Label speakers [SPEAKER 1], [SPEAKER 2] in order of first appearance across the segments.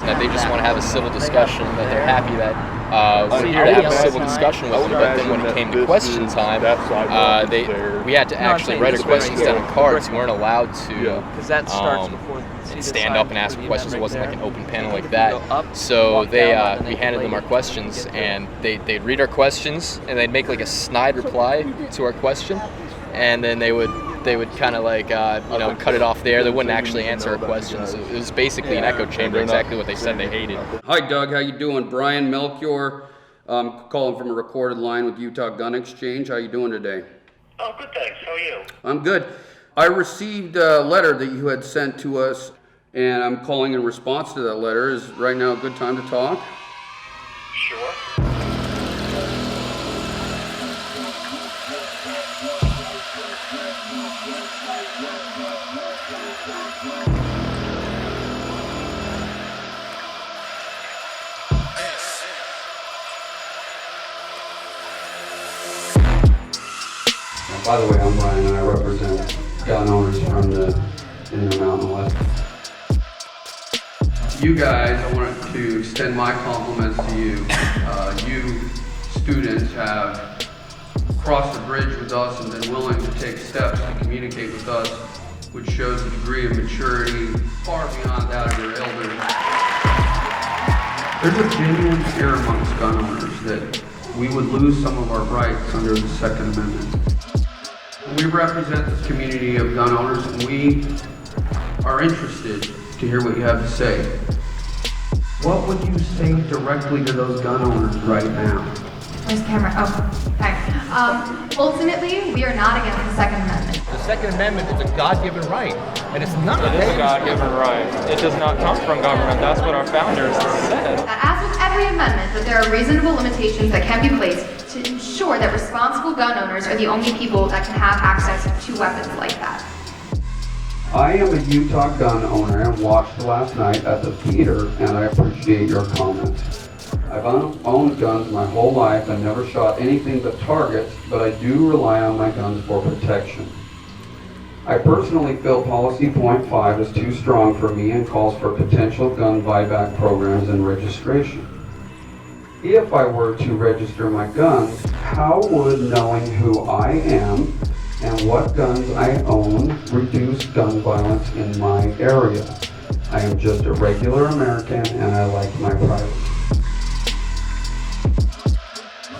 [SPEAKER 1] that they just want to have a civil discussion, that they're happy that we're here to have a civil discussion with them. But then when it came to question time, we had to actually write our questions down on cards. We weren't allowed to stand up and ask questions. It wasn't like an open panel like that. So we handed them our questions, and they'd read our questions, and they'd make like a snide reply to our question, and then they would kind of like cut it off there. They wouldn't actually answer our questions. It was basically an echo chamber, exactly what they said they hated.
[SPEAKER 2] Hi Doug, how you doing? Brian Melchior, calling from a recorded line with UtahGunExchange. How you doing today?
[SPEAKER 3] Oh, good, thanks. How are you?
[SPEAKER 2] I'm good. I received a letter that you had sent to us, and I'm calling in response to that letter. Is right now a good time to talk?
[SPEAKER 3] Sure.
[SPEAKER 2] By the way, I'm Brian, and I represent gun owners from the Mountain West. You guys, I wanted to extend my compliments to you. You students have crossed the bridge with us and been willing to take steps to communicate with us, which shows a degree of maturity far beyond that of your elders. There's a genuine fear amongst gun owners that we would lose some of our rights under the Second Amendment. We represent this community of gun owners, and we are interested to hear what you have to say. What would you say directly to those gun owners right now?
[SPEAKER 4] Where's the camera? Oh, okay. Ultimately, we are not against the Second Amendment.
[SPEAKER 5] The Second Amendment is a God-given right, and it's not
[SPEAKER 6] It is a God-given right. It does not come from government. That's what our founders said.
[SPEAKER 4] As with every amendment, that there are reasonable limitations that can be placed to ensure that responsible gun owners are the only people that can have access to weapons like that.
[SPEAKER 2] I am a Utah gun owner and watched last night at the theater, and I appreciate your comments. I've owned guns my whole life and never shot anything but targets, but I do rely on my guns for protection. I personally feel policy point 5 is too strong for me and calls for potential gun buyback programs and registration. If I were to register my guns, how would knowing who I am and what guns I own reduce gun violence in my area? I am just a regular American and I like my privacy.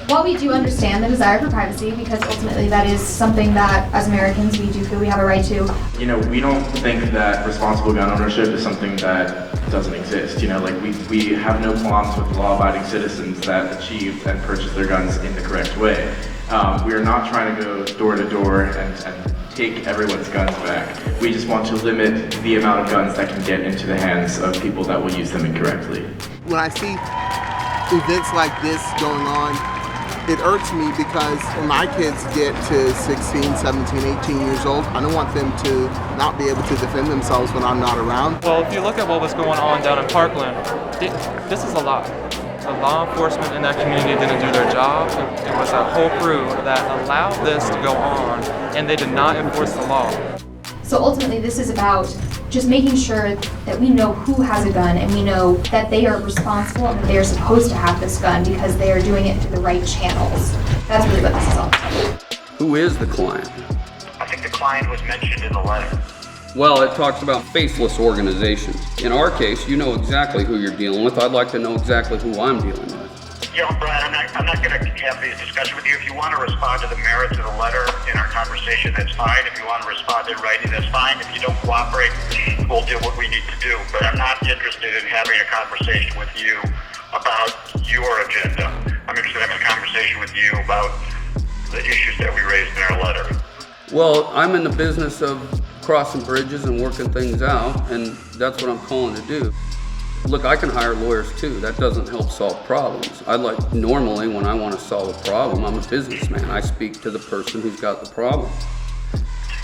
[SPEAKER 4] While we do understand the desire for privacy, because ultimately that is something that as Americans we do feel we have a right to.
[SPEAKER 7] We don't think that responsible gun ownership is something that doesn't exist. We have no qualms with law-abiding citizens that achieve and purchase their guns in the correct way. We are not trying to go door to door and take everyone's guns back. We just want to limit the amount of guns that can get into the hands of people that will use them incorrectly.
[SPEAKER 8] When I see events like this going on, it irks me because when my kids get to 16, 17, 18 years old, I don't want them to not be able to defend themselves when I'm not around.
[SPEAKER 6] Well, if you look at what was going on down in Parkland, this is a lie. The law enforcement in that community didn't do their job. It was a whole crew that allowed this to go on, and they did not enforce the law.
[SPEAKER 4] So ultimately this is about just making sure that we know who has a gun and we know that they are responsible and that they are supposed to have this gun because they are doing it through the right channels. That's really what this is all about.
[SPEAKER 2] Who is the client?
[SPEAKER 3] I think the client was mentioned in the letter.
[SPEAKER 2] Well, it talks about faceless organizations. In our case, you know exactly who you're dealing with. I'd like to know exactly who I'm dealing with.
[SPEAKER 3] Brian, I'm not going to have this discussion with you. If you want to respond to the merits of the letter in our conversation, that's fine. If you want to respond in writing, that's fine. If you don't cooperate, we'll do what we need to do. But I'm not interested in having a conversation with you about your agenda. I'm interested in having a conversation with you about the issues that we raised in our letter.
[SPEAKER 2] Well, I'm in the business of crossing bridges and working things out, and that's what I'm calling to do. Look, I can hire lawyers too. That doesn't help solve problems. Normally when I want to solve a problem, I'm a businessman. I speak to the person who's got the problem.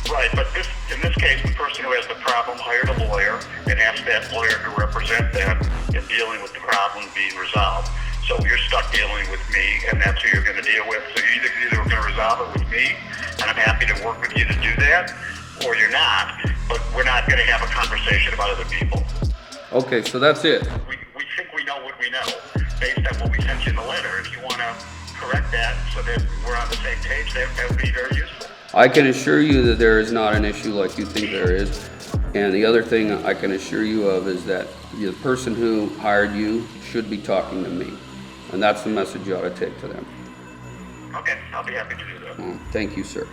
[SPEAKER 3] Right, but in this case, the person who has the problem hired a lawyer and asked that lawyer to represent them in dealing with the problem being resolved. So you're stuck dealing with me, and that's who you're going to deal with. So you're either going to resolve it with me, and I'm happy to work with you to do that, or you're not. But we're not going to have a conversation about other people.
[SPEAKER 2] Okay, so that's it.
[SPEAKER 3] We correct that so that we're on the same page, that would be very useful.
[SPEAKER 2] I can assure you that there is not an issue like you think there is. And the other thing I can assure you of is that the person who hired you should be talking to me. And that's the message you ought to take to them.
[SPEAKER 3] Okay, I'll be happy to do that.
[SPEAKER 2] Thank you, sir.